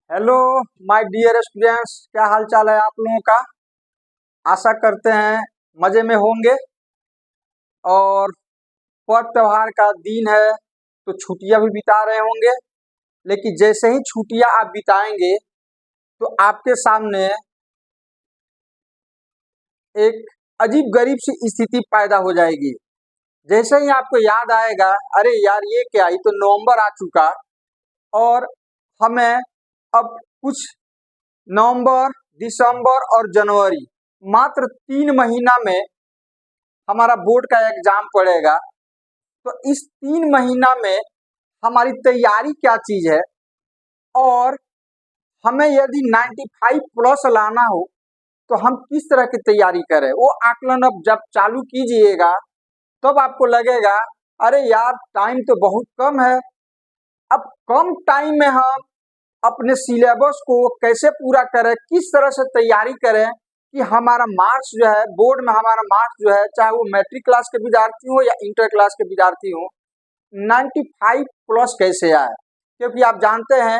Hello my dear students, क्या हाल चाल है आप लोगों का। आशा करते हैं मज़े में होंगे। और पर्व त्योहार का दिन है तो छुट्टियां भी बिता रहे होंगे। लेकिन जैसे ही छुट्टियां आप बिताएंगे तो आपके सामने एक अजीब गरीब सी स्थिति पैदा हो जाएगी। जैसे ही आपको याद आएगा, अरे यार ये क्या, ये तो नवंबर आ चुका और हमें अब कुछ नवंबर, दिसंबर और जनवरी, मात्र 3 महीना में हमारा बोर्ड का एग्जाम पड़ेगा। तो इस 3 महीना में हमारी तैयारी क्या चीज है, और हमें यदि 95 प्लस लाना हो तो हम किस तरह की तैयारी करें, वो आकलन अब जब चालू कीजिएगा तब आपको लगेगा अरे यार टाइम तो बहुत कम है। अब कम टाइम में हम अपने सिलेबस को कैसे पूरा करें, किस तरह से तैयारी करें कि हमारा मार्क्स जो है बोर्ड में, हमारा मार्क्स जो है, चाहे वो मैट्रिक क्लास के विद्यार्थी हो या इंटर क्लास के विद्यार्थी हो, 95 प्लस कैसे आए। क्योंकि आप जानते हैं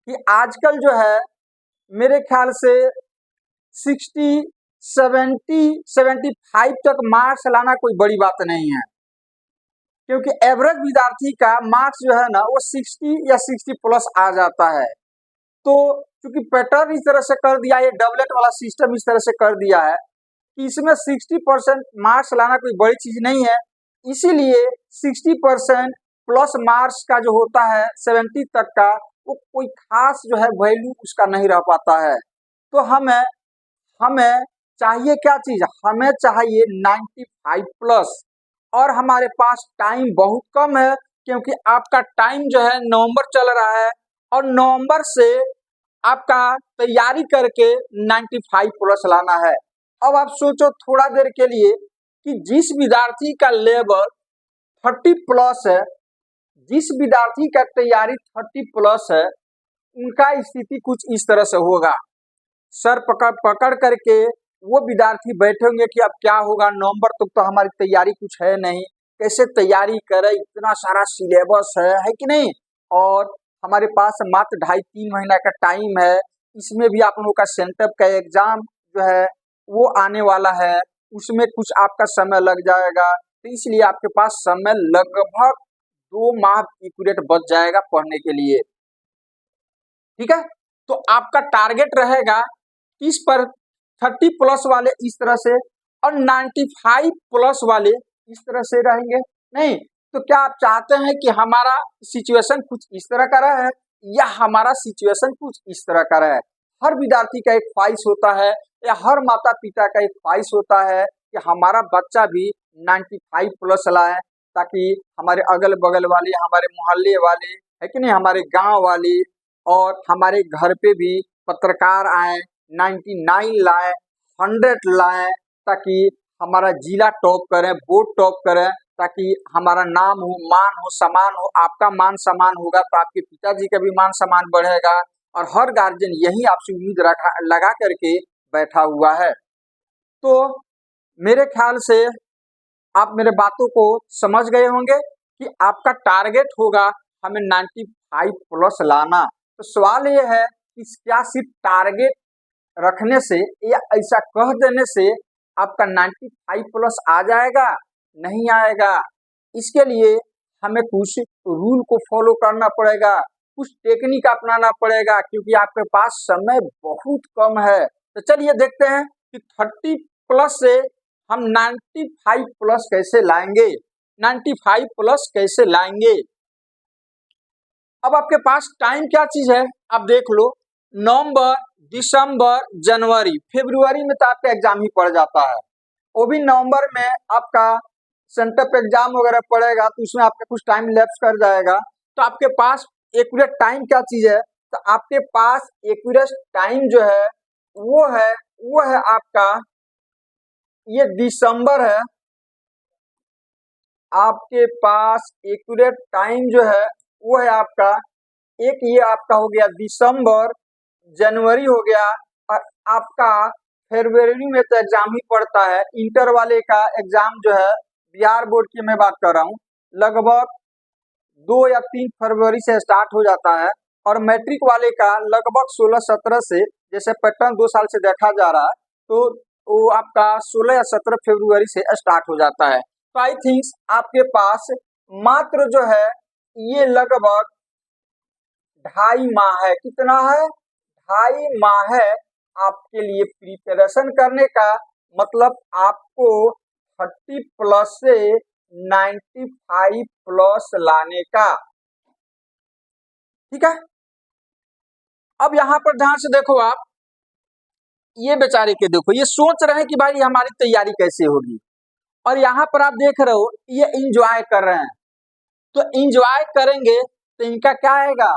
कि आजकल जो है मेरे ख्याल से 60, 70, 75 तक मार्क्स लाना कोई बड़ी बात नहीं है। क्योंकि एवरेज विद्यार्थी का मार्क्स जो है ना वो 60 या 60 प्लस आ जाता है। तो क्योंकि पैटर्न इस तरह से कर दिया, ये डबलेट वाला सिस्टम इस तरह से कर दिया है कि इसमें 60% मार्क्स लाना कोई बड़ी चीज नहीं है। इसीलिए 60% प्लस मार्क्स का जो होता है 70 तक का, वो कोई खास जो है वैल्यू उसका नहीं रह पाता है। तो हमें हमें चाहिए क्या चीज, हमें चाहिए 95 प्लस। और हमारे पास टाइम बहुत कम है, क्योंकि आपका टाइम जो है नवंबर चल रहा है और नवंबर से आपका तैयारी करके 95 प्लस लाना है। अब आप सोचो थोड़ा देर के लिए कि जिस विद्यार्थी का लेवल 30 प्लस है, जिस विद्यार्थी का तैयारी 30 प्लस है, उनका स्थिति कुछ इस तरह से होगा। सर पकड़ पकड़ करके वो विद्यार्थी बैठेंगे कि अब क्या होगा, नवंबर तक तो हमारी तैयारी कुछ है नहीं, कैसे तैयारी करें, इतना सारा सिलेबस है कि नहीं। और हमारे पास मात्र 2.5-3 महीना का टाइम है, इसमें भी आप लोगों का सेंटअप का एग्जाम जो है वो आने वाला है, उसमें कुछ आपका समय लग जाएगा। तो इसलिए आपके पास समय लगभग 2 माह की पीरियड बच जाएगा पढ़ने के लिए। ठीक है, तो आपका टारगेट रहेगा इस पर 30 प्लस वाले इस तरह से और 95 प्लस वाले इस तरह से रहेंगे। नहीं तो क्या आप चाहते हैं कि हमारा सिचुएशन कुछ इस तरह का रहे या हमारा सिचुएशन कुछ इस तरह का रहे। हर विद्यार्थी का एक ख्वाहिश होता है या हर माता पिता का एक ख्वाहिश होता है कि हमारा बच्चा भी 95 प्लस लाए, ताकि हमारे अगल बगल वाले, हमारे मोहल्ले वाले, है कि नहीं, हमारे गांव वाले और हमारे घर पे भी पत्रकार आए, 99 लाए, 100 लाए, ताकि हमारा जिला टॉप करें, बोर्ड टॉप करें, ताकि हमारा नाम हो, मान हो, सम्मान हो। आपका मान सम्मान होगा तो आपके पिताजी का भी मान सम्मान बढ़ेगा। और हर गार्जियन यही आपसे उम्मीद लगा करके बैठा हुआ है। तो मेरे ख्याल से आप मेरे बातों को समझ गए होंगे कि आपका टारगेट होगा हमें 95 प्लस लाना। तो सवाल ये है कि क्या सिर्फ टारगेट रखने से या ऐसा कह देने से आपका 95 प्लस आ जाएगा? नहीं आएगा। इसके लिए हमें कुछ रूल को फॉलो करना पड़ेगा, कुछ टेक्निक अपनाना पड़ेगा, क्योंकि आपके पास समय बहुत कम है। तो चलिए देखते हैं कि 30 प्लस से हम 95 प्लस कैसे लाएंगे, 95 प्लस कैसे लाएंगे। अब आपके पास टाइम क्या चीज है, आप देख लो, नवंबर, दिसंबर, जनवरी, फरवरी में तो आपका एग्जाम ही पड़ जाता है। वो भी नवंबर में आपका सेंटअप एग्जाम वगैरह पड़ेगा तो उसमें आपका कुछ टाइम लैप्स कर जाएगा। तो आपके पास एक्यूरेट टाइम क्या चीज है, तो आपके पास एक्यूरेट टाइम जो है वो है आपका ये दिसंबर है। आपके पास एक्यूरेट टाइम जो है वो है आपका एक, ये आपका हो गया दिसंबर, जनवरी हो गया, और आपका फरवरी में तो एग्जाम ही पड़ता है। इंटर वाले का एग्जाम जो है, बिहार बोर्ड की मैं बात कर रहा हूँ, लगभग 2 या 3 फरवरी से स्टार्ट हो जाता है और मैट्रिक वाले का लगभग 16-17 से, जैसे पैटर्न 2 साल से देखा जा रहा है, तो वो आपका 16 या 17 फरवरी से स्टार्ट हो जाता है। तो आई थिंक आपके पास मात्र जो है ये लगभग 2.5 माह है। कितना है? 2.5 माह है आपके लिए प्रिपरेशन करने का, मतलब आपको 30 प्लस से 95 प्लस लाने का। ठीक है, अब यहाँ पर ध्यान से देखो आप, ये बेचारे के देखो, ये सोच रहे हैं कि भाई हमारी तैयारी कैसे होगी, और यहाँ पर आप देख रहे हो ये इंजॉय कर रहे हैं। तो इंजॉय करेंगे तो इनका क्या आएगा?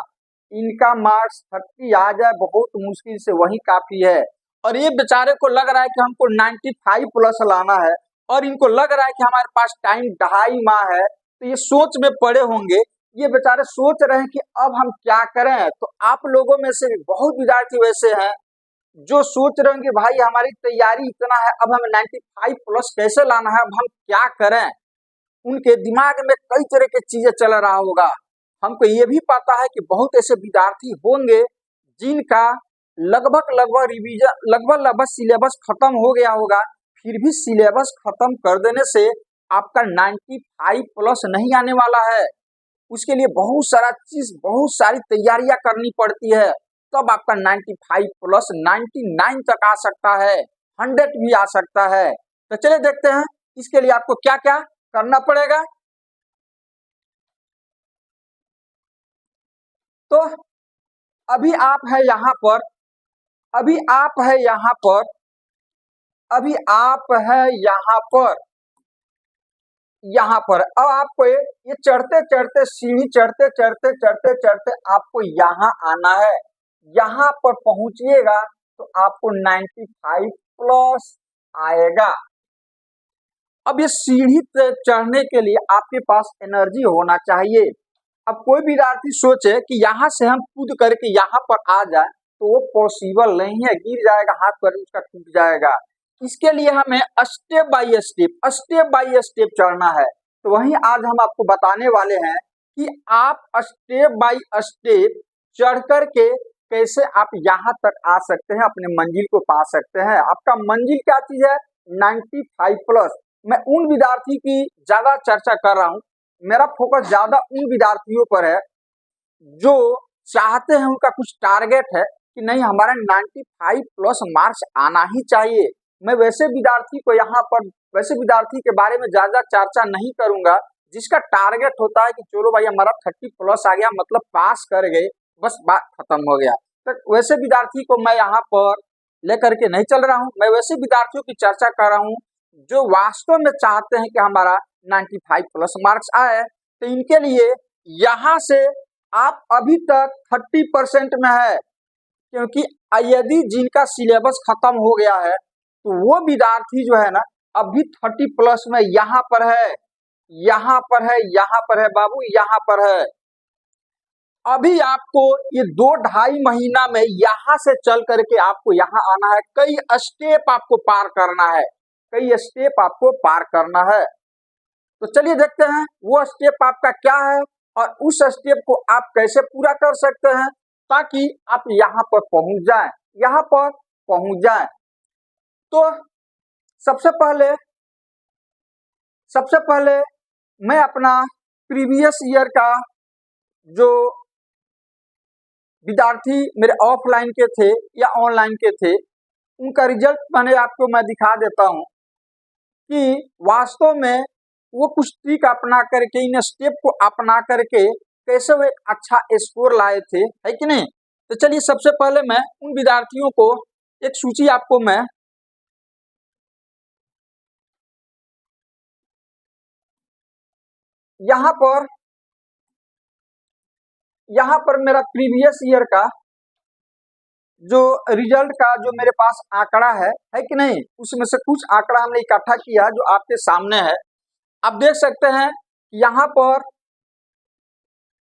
इनका मार्क्स 30 आ जाए बहुत मुश्किल से, वही काफी है। और ये बेचारे को लग रहा है कि हमको 95 प्लस लाना है, और इनको लग रहा है कि हमारे पास टाइम 2.5 माह है। तो ये सोच में पड़े होंगे, ये बेचारे सोच रहे हैं कि अब हम क्या करें। तो आप लोगों में से भी बहुत विद्यार्थी वैसे हैं जो सोच रहे हैं कि भाई हमारी तैयारी इतना है, अब हमें 95 प्लस कैसे लाना है, अब हम क्या करें। उनके दिमाग में कई तरह की चीजें चल रहा होगा। हमको ये भी पता है कि बहुत ऐसे विद्यार्थी होंगे जिनका लगभग रिवीजन सिलेबस खत्म हो गया होगा, फिर भी सिलेबस खत्म कर देने से आपका 95 प्लस नहीं आने वाला है। उसके लिए बहुत सारी तैयारियां करनी पड़ती है, तब आपका 95 प्लस 99 तक आ सकता है, 100 भी आ सकता है। तो चलिए देखते हैं इसके लिए आपको क्या क्या करना पड़ेगा। तो अभी आप है यहाँ पर, अभी आप है यहाँ पर, अभी आप है यहाँ पर अब आपको ये चढ़ते चढ़ते सीढ़ी चढ़ते चढ़ते चढ़ते चढ़ते आपको यहाँ आना है। यहाँ पर पहुंचिएगा तो आपको 95 प्लस आएगा। अब ये सीढ़ी चढ़ने के लिए आपके पास एनर्जी होना चाहिए। अब कोई विद्यार्थी सोचे कि यहाँ से हम कूद करके यहाँ पर आ जाए, तो वो पॉसिबल नहीं है, गिर जाएगा, हाथ पैर उसका टूट जाएगा। इसके लिए हमें स्टेप बाय स्टेप चढ़ना है। तो वहीं आज हम आपको बताने वाले हैं कि आप स्टेप बाय स्टेप चढ़ करके कैसे आप यहाँ तक आ सकते हैं, अपने मंजिल को पा सकते हैं। आपका मंजिल क्या चीज है? 95 प्लस। मैं उन विद्यार्थी की ज्यादा चर्चा कर रहा हूँ, मेरा फोकस ज्यादा उन विद्यार्थियों पर है जो चाहते हैं, उनका कुछ टारगेट है कि नहीं हमारा 95 प्लस मार्क्स आना ही चाहिए। मैं वैसे विद्यार्थी के बारे में ज्यादा चर्चा नहीं करूंगा जिसका टारगेट होता है कि चलो भाई हमारा 30 प्लस आ गया, मतलब पास कर गए, बस बात खत्म हो गया। तो वैसे विद्यार्थी को मैं यहाँ पर लेकर के नहीं चल रहा हूँ। मैं वैसे विद्यार्थियों की चर्चा कर रहा हूँ जो वास्तव में चाहते हैं कि हमारा 95 प्लस मार्क्स आए। तो इनके लिए यहाँ से आप अभी तक 30% में है, क्योंकि यदि जिनका सिलेबस खत्म हो गया है तो वो विद्यार्थी जो है ना अभी 30 प्लस में यहाँ पर है, यहाँ पर है, यहाँ पर है बाबू, यहाँ पर है। अभी आपको ये 2-2.5 महीना में यहाँ से चल करके आपको यहाँ आना है। कई स्टेप आपको पार करना है, कई स्टेप आपको पार करना है। तो चलिए देखते हैं वो स्टेप आपका क्या है और उस स्टेप को आप कैसे पूरा कर सकते हैं ताकि आप यहाँ पर पहुंच जाएं, यहाँ पर पहुंच जाएं। तो सबसे पहले मैं अपना प्रीवियस ईयर का जो विद्यार्थी मेरे ऑफलाइन के थे या ऑनलाइन के थे, उनका रिजल्ट मैं दिखा देता हूं कि वास्तव में वो कुछ ट्रिक अपना करके, इन स्टेप को अपना करके कैसे वो एक अच्छा स्कोर लाए थे, है कि नहीं। तो चलिए सबसे पहले मैं उन विद्यार्थियों को एक सूची आपको मैं यहाँ पर मेरा प्रीवियस ईयर का जो रिजल्ट का जो मेरे पास आंकड़ा है कि नहीं, उसमें से कुछ आंकड़ा हमने इकट्ठा किया जो आपके सामने है। आप देख सकते हैं यहाँ पर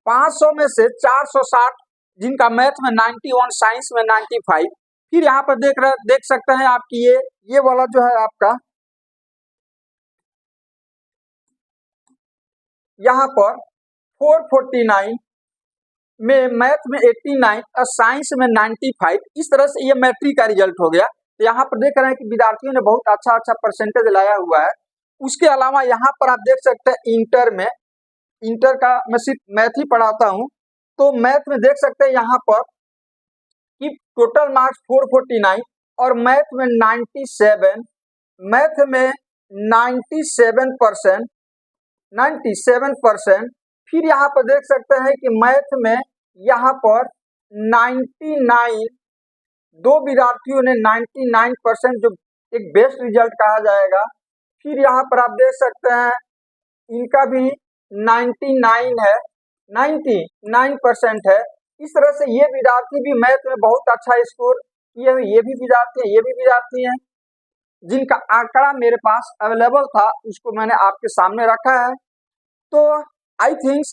500 में से 460 जिनका मैथ में 91, साइंस में 95। फिर यहाँ पर देख सकते हैं आपकी ये वाला जो है आपका यहाँ पर 449, में मैथ में 89 और साइंस में 95, इस तरह से ये मैट्रिक का रिजल्ट हो गया। तो यहाँ पर देख रहे हैं कि विद्यार्थियों ने बहुत अच्छा अच्छा परसेंटेज लाया हुआ है। उसके अलावा यहाँ पर आप देख सकते हैं इंटर का मैं सिर्फ मैथ ही पढ़ाता हूँ, तो मैथ में देख सकते हैं यहाँ पर कि टोटल मार्क्स 449 और मैथ में 97, मैथ में 97%, 97%। फिर यहाँ पर देख सकते हैं कि मैथ में यहाँ पर 99, दो विद्यार्थियों ने 99%, जो एक बेस्ट रिजल्ट कहा जाएगा। फिर यहाँ पर आप देख सकते हैं इनका भी 99 है, 99% है। इस तरह से ये विद्यार्थी भी मैथ में बहुत अच्छा स्कोर किए हुए ये भी विद्यार्थी हैं जिनका आंकड़ा मेरे पास अवेलेबल था, उसको मैंने आपके सामने रखा है। तो आई थिंक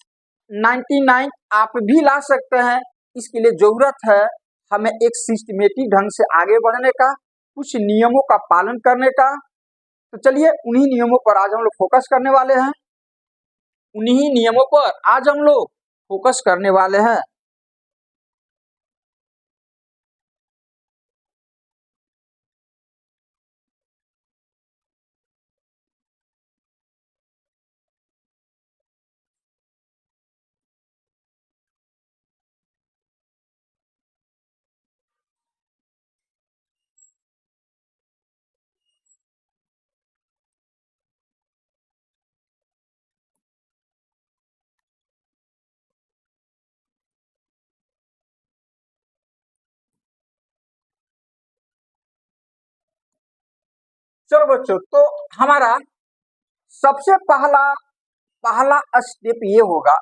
99 आप भी ला सकते हैं। इसके लिए जरूरत है हमें एक सिस्टमेटिक ढंग से आगे बढ़ने का, कुछ नियमों का पालन करने का। तो चलिए उन्हीं नियमों पर आज हम लोग फोकस करने वाले हैं, उन्हीं नियमों पर आज हम लोग फोकस करने वाले हैं। चलो बच्चों, तो हमारा सबसे पहला स्टेप ये होगा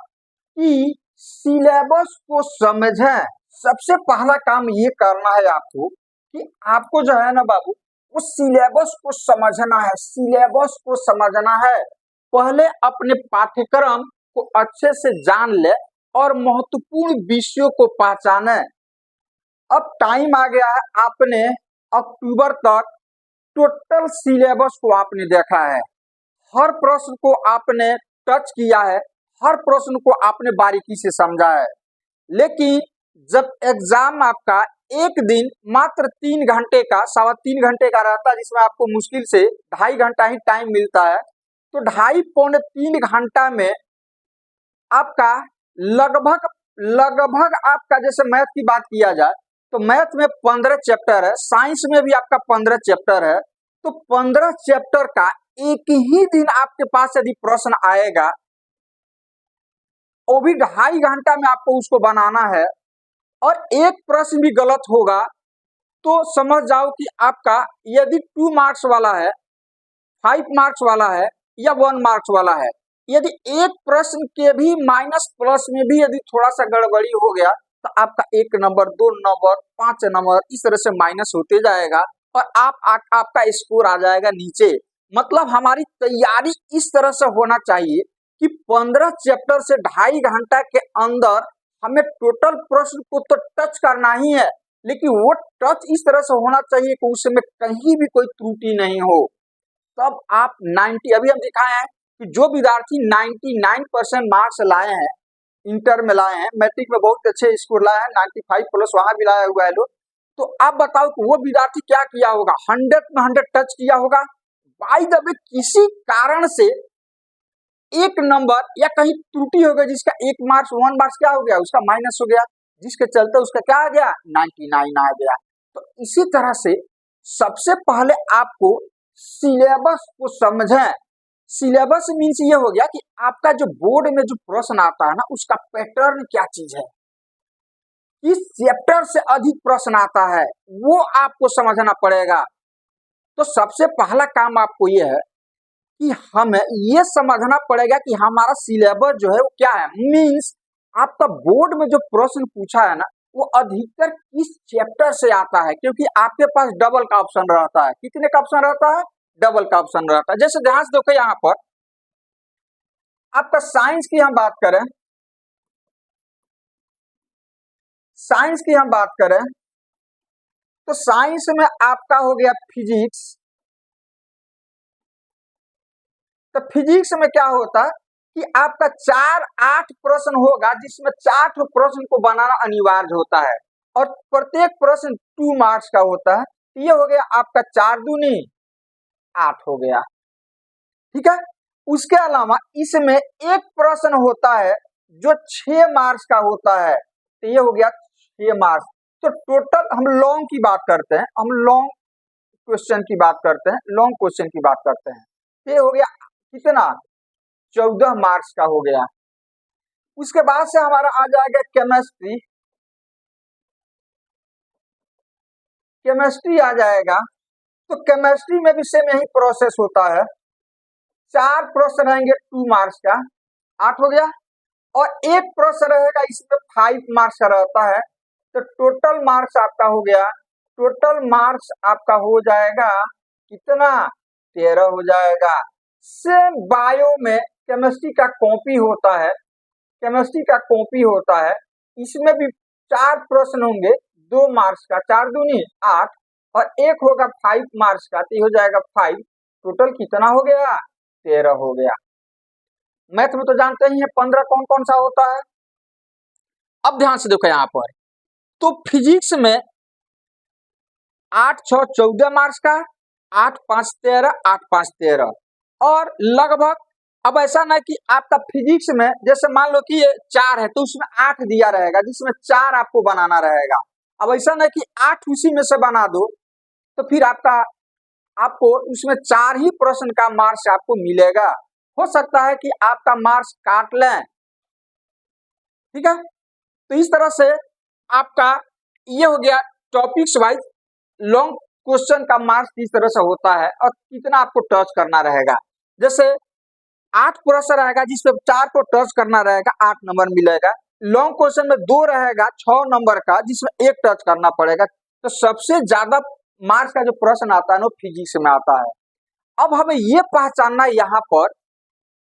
कि सिलेबस को समझें। सबसे पहला काम ये करना है आपको कि आपको जो है ना बाबू, उस सिलेबस को समझना है, सिलेबस को समझना है। पहले अपने पाठ्यक्रम को अच्छे से जान ले और महत्वपूर्ण विषयों को पहचाने। अब टाइम आ गया है, आपने अक्टूबर तक टोटल सिलेबस को आपने देखा है, हर प्रश्न को आपने टच किया है, हर प्रश्न को आपने बारीकी से समझा है। लेकिन जब एग्जाम आपका एक दिन मात्र 3 घंटे का, 3.25 घंटे का रहता है, जिसमें आपको मुश्किल से 2.5 घंटा ही टाइम मिलता है, तो 2.5-3 घंटा में आपका लगभग आपका, जैसे मैथ की बात किया जाए तो मैथ में 15 चैप्टर है, साइंस में भी आपका 15 चैप्टर है। तो 15 चैप्टर का एक ही दिन आपके पास यदि प्रश्न आएगा, वो भी 2.5 घंटा में आपको उसको बनाना है, और एक प्रश्न भी गलत होगा तो समझ जाओ कि आपका यदि 2 मार्क्स वाला है, 5 मार्क्स वाला है या 1 मार्क्स वाला है, यदि एक प्रश्न के भी माइनस प्लस में भी यदि थोड़ा सा गड़बड़ी हो गया तो आपका 1 नंबर, 2 नंबर, 5 नंबर इस तरह से माइनस होते जाएगा और आपका स्कोर आ जाएगा नीचे। मतलब हमारी तैयारी इस तरह से होना चाहिए कि 15 चैप्टर से 2.5 घंटा के अंदर हमें टोटल प्रश्न को तो टच करना ही है, लेकिन वो टच इस तरह से होना चाहिए कि उसमें कहीं भी कोई त्रुटि नहीं हो। तब आप 90, अभी हम दिखाए हैं कि जो विद्यार्थी 99% मार्क्स लाए हैं, इंटर में लाए हैं, मैट्रिक में बहुत अच्छे स्कोर लाए हैं, 95 प्लस वहां भी लाया हुआ है लोग, तो आप बताओ कि वो विद्यार्थी क्या किया होगा, 100 में 100 टच किया होगा। बाय द वे किसी कारण से एक नंबर या कहीं त्रुटि हो गई, जिसका 1 मार्क्स 1 मार्क्स क्या हो गया, उसका माइनस हो गया, जिसके चलते उसका क्या आ गया, 99 आ गया। तो इसी तरह से सबसे पहले आपको सिलेबस को समझें। सिलेबस मीन्स ये हो गया कि आपका जो बोर्ड में जो प्रश्न आता है ना, उसका पैटर्न क्या चीज है, किस चैप्टर से अधिक प्रश्न आता है, वो आपको समझना पड़ेगा। तो सबसे पहला काम आपको ये है कि हमें ये समझना पड़ेगा कि हमारा सिलेबस जो है वो क्या है। मीन्स आपका बोर्ड में जो प्रश्न पूछा है ना, वो अधिकतर किस चैप्टर से आता है, क्योंकि आपके पास डबल का ऑप्शन रहता है। कितने का ऑप्शन रहता है, डबल का ऑप्शन रहता है। जैसे ध्यान से देखो, यहाँ पर आपका साइंस की हम बात करें, साइंस की हम बात करें तो साइंस में आपका हो गया फिजिक्स। तो फिजिक्स में क्या होता है, कि आपका 4-8 प्रश्न होगा, जिसमें 4 प्रश्न को बनाना अनिवार्य होता है और प्रत्येक प्रश्न 2 मार्क्स का होता है। ये हो गया आपका 4 दूनी 8 हो गया, ठीक है। उसके अलावा इसमें एक प्रश्न होता है जो 6 मार्क्स का होता है, तो ये हो गया 6 मार्क्स। तो टोटल हम लॉन्ग की बात करते हैं, हम लॉन्ग क्वेश्चन की बात करते हैं, लॉन्ग क्वेश्चन की बात करते हैं। ये हो गया कितना, 14 मार्क्स का हो गया। उसके बाद से हमारा आ जाएगा केमिस्ट्री। केमिस्ट्री आ जाएगा, तो केमिस्ट्री में भी सेम यही प्रोसेस होता है। 4 प्रश्न रहेंगे 2 मार्क्स का, 8 हो गया, और एक प्रश्न रहेगा इसमें 5 मार्क्स का रहता है। तो टोटल मार्क्स आपका हो गया, टोटल मार्क्स आपका हो जाएगा कितना, 13 हो जाएगा। सेम बायो में केमिस्ट्री का कॉपी होता है, केमिस्ट्री का कॉपी होता है, इसमें भी 4 प्रश्न होंगे 2 मार्क्स का, 4 दूनी 8, और एक होगा 5 मार्क्स का, तो हो जाएगा 5। टोटल कितना हो गया, 13 हो गया। मैथ में तो जानते ही हैं 15 कौन कौन सा होता है। अब ध्यान से देखो यहाँ पर, तो फिजिक्स में 8 6 14 मार्क्स का, 8 5 13, 8 5 13, और लगभग, अब ऐसा ना कि आपका फिजिक्स में जैसे मान लो कि ये 4 है तो उसमें 8 दिया रहेगा, जिसमें 4 आपको बनाना रहेगा। अब ऐसा ना कि 8 उसी में से बना दो, तो फिर आपको उसमें 4 ही प्रश्न का मार्क्स आपको मिलेगा। हो सकता है कि आपका मार्क्स काट लें, ठीक है। तो इस तरह से आपका ये हो गया टॉपिक्स वाइज लॉन्ग क्वेश्चन का मार्क्स इस तरह से होता है, और कितना आपको टच करना रहेगा। जैसे 8 प्रश्न रहेगा जिसमें 4 को टच करना रहेगा, 8 नंबर मिलेगा। लॉन्ग क्वेश्चन में 2 रहेगा 6 नंबर का, जिसमें 1 टच करना पड़ेगा। तो सबसे ज्यादा मार्क्स का जो प्रश्न आता है वो फिजिक्स में आता है। अब हमें ये पहचानना यहाँ पर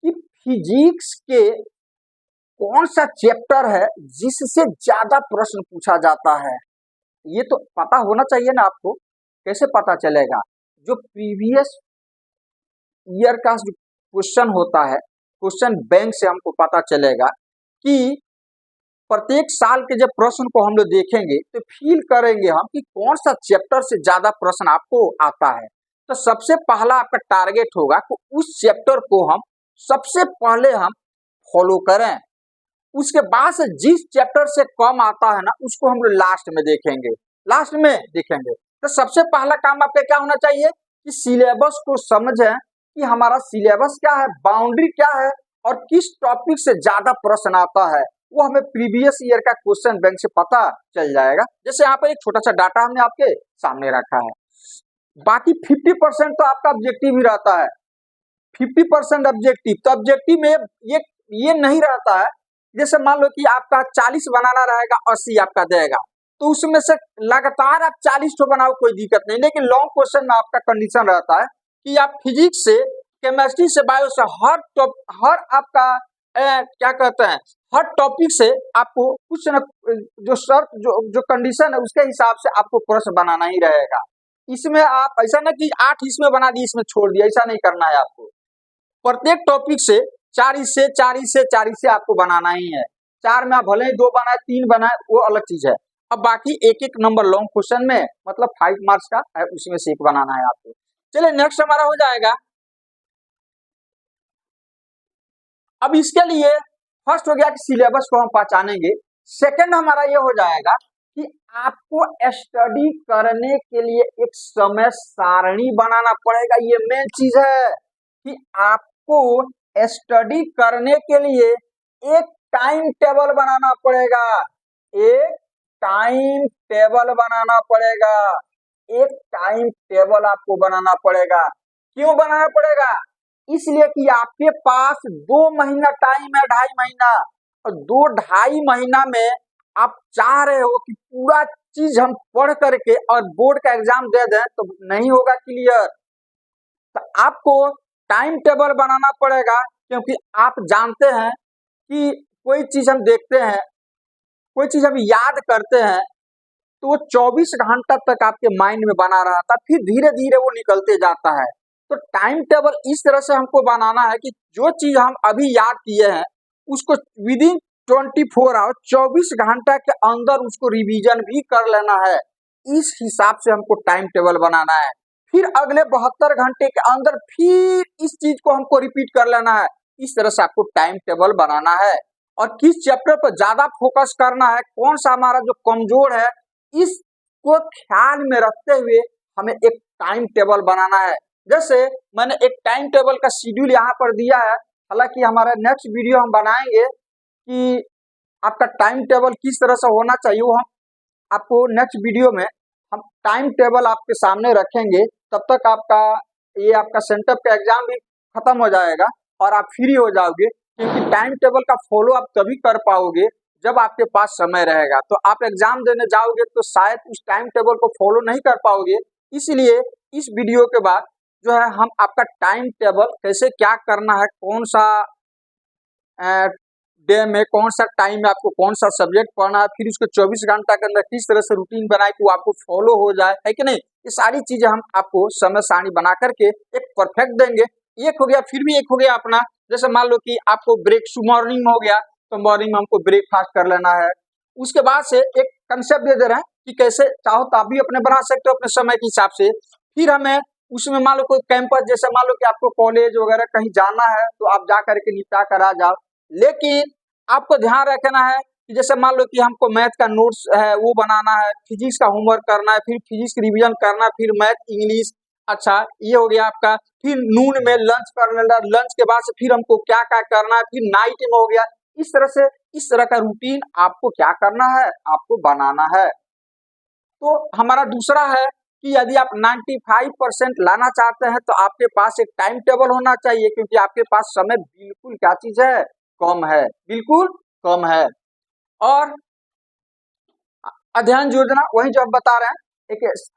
कि फिजिक्स के कौन सा चैप्टर है जिससे ज्यादा प्रश्न पूछा जाता है, ये तो पता होना चाहिए ना आपको। कैसे पता चलेगा, जो प्रीवियस ईयर का जो क्वेश्चन होता है, क्वेश्चन बैंक से हमको पता चलेगा कि प्रत्येक साल के जब प्रश्न को हम लोग देखेंगे तो फील करेंगे हम कि कौन सा चैप्टर से ज्यादा प्रश्न आपको आता है। तो सबसे पहला आपका टारगेट होगा कि उस चैप्टर को हम सबसे पहले हम फॉलो करें। उसके बाद से जिस चैप्टर से कम आता है ना, उसको हम लोग लास्ट में देखेंगे, लास्ट में देखेंगे। तो सबसे पहला काम आपका क्या होना चाहिए कि सिलेबस को समझें कि हमारा सिलेबस क्या है, बाउंड्री क्या है, और किस टॉपिक से ज्यादा प्रश्न आता है, वो हमें प्रीवियस ईयर का क्वेश्चन बैंक से पता चल जाएगा। जैसे यहाँ पर एक छोटा सा डाटा हमने आपके सामने रखा है। बाकी 50% तो आपका ऑब्जेक्टिव ही रहता है, 50% ऑब्जेक्टिव। तो ऑब्जेक्टिव में ये नहीं रहता है, जैसे मान लो कि आपका 40 बनाना रहेगा, 80 आपका देगा, तो उसमें से लगातार आप 40 तो बनाओ, कोई दिक्कत नहीं। लेकिन लॉन्ग क्वेश्चन में आपका कंडीशन रहता है कि आप फिजिक्स से, केमिस्ट्री से, बायो से, हर आपका क्या कहते हैं, हर टॉपिक से आपको कुछ न जो शर्त जो कंडीशन है उसके हिसाब से आपको प्रश्न बनाना ही रहेगा। इसमें आप ऐसा ना कि 8 इसमें बना दिए इसमें छोड़ दिया, ऐसा नहीं करना है आपको। प्रत्येक टॉपिक से 4 हिस्से 4 हिस्से 4 हिस्से आपको बनाना ही है। 4 में आप भले ही 2 बनाए 3 बनाए, वो अलग चीज है। अब बाकी एक एक नंबर लॉन्ग क्वेश्चन में मतलब 5 मार्क्स का है, उसमें से एक बनाना है आपको। चलिए नेक्स्ट हमारा हो जाएगा। अब इसके लिए फर्स्ट हो गया कि सिलेबस को हम पहचानेंगे। सेकंड हमारा ये हो जाएगा कि आपको स्टडी करने के लिए एक समय सारणी बनाना पड़ेगा। ये मेन चीज है कि आपको स्टडी करने के लिए एक टाइम टेबल बनाना पड़ेगा, एक टाइम टेबल बनाना पड़ेगा, एक टाइम टेबल आपको बनाना पड़ेगा। क्यों बनाना पड़ेगा? इसलिए कि आपके पास 2 महीना टाइम है, 2.5 महीना, और 2-2.5 महीना में आप चाह रहे हो कि पूरा चीज हम पढ़ करके और बोर्ड का एग्जाम दे दें, तो नहीं होगा क्लियर। तो आपको टाइम टेबल बनाना पड़ेगा, क्योंकि आप जानते हैं कि कोई चीज हम देखते हैं, कोई चीज हम याद करते हैं, तो वो 24 घंटा तक आपके माइंड में बना रहता, फिर धीरे धीरे वो निकलते जाता है। तो टाइम टेबल इस तरह से हमको बनाना है कि जो चीज हम अभी याद किए हैं उसको विदिन 24 आवर 24 घंटा के अंदर उसको रिवीजन भी कर लेना है। इस हिसाब से हमको टाइम टेबल बनाना है। फिर अगले 72 घंटे के अंदर फिर इस चीज को हमको रिपीट कर लेना है। इस तरह से आपको टाइम टेबल बनाना है और किस चैप्टर पर ज्यादा फोकस करना है, कौन सा हमारा जो कमजोर है, इसको ख्याल में रखते हुए हमें एक टाइम टेबल बनाना है। जैसे मैंने एक टाइम टेबल का शेड्यूल यहाँ पर दिया है। हालांकि हमारा नेक्स्ट वीडियो हम बनाएंगे कि आपका टाइम टेबल किस तरह से होना चाहिए, वो हम आपको नेक्स्ट वीडियो में हम टाइम टेबल आपके सामने रखेंगे। तब तक आपका सेंटअप का एग्जाम भी खत्म हो जाएगा और आप फ्री हो जाओगे, क्योंकि टाइम टेबल का फॉलो आप तभी कर पाओगे जब आपके पास समय रहेगा। तो आप एग्जाम देने जाओगे तो शायद उस टाइम टेबल को फॉलो नहीं कर पाओगे। इसलिए इस वीडियो के बाद जो है हम आपका टाइम टेबल कैसे क्या करना है, कौन सा डे में कौन सा टाइम में आपको कौन सा सब्जेक्ट पढ़ना है, फिर उसको 24 घंटा के अंदर किस तरह से रूटीन बनाए कि वो आपको फॉलो हो जाए, है कि नहीं। ये सारी चीजें हम आपको समय सारणी बना करके एक परफेक्ट देंगे। एक हो गया, फिर भी एक हो गया अपना, जैसे मान लो कि आपको ब्रेक मॉर्निंग में हो गया तो मॉर्निंग में हमको ब्रेकफास्ट कर लेना है। उसके बाद से एक कंसेप्ट दे रहे हैं कि कैसे चाहो तो आप भी अपने बना सकते हो अपने समय के हिसाब से। फिर हमें उसमें मान लो कोई कैंपस, जैसे मान लो कि आपको कॉलेज वगैरह कहीं जाना है तो आप जा करके निपटा कर आ जाओ। लेकिन आपको ध्यान रखना है कि जैसे मान लो कि हमको मैथ का नोट्स है वो बनाना है, फिजिक्स का होमवर्क करना है, फिर फिजिक्स रिवीजन करना है, फिर मैथ इंग्लिश, अच्छा ये हो गया आपका। फिर नून में लंच कर लेना, लंच के बाद से फिर हमको क्या क्या करना है, फिर नाइट में हो गया। इस तरह का रूटीन आपको क्या करना है, आपको बनाना है। तो हमारा दूसरा है कि यदि आप 95% लाना चाहते हैं तो आपके पास एक टाइम टेबल होना चाहिए, क्योंकि आपके पास समय बिल्कुल क्या चीज है, कम है, बिल्कुल कम है। और अध्ययन योजना वही जो आप बता रहे हैं,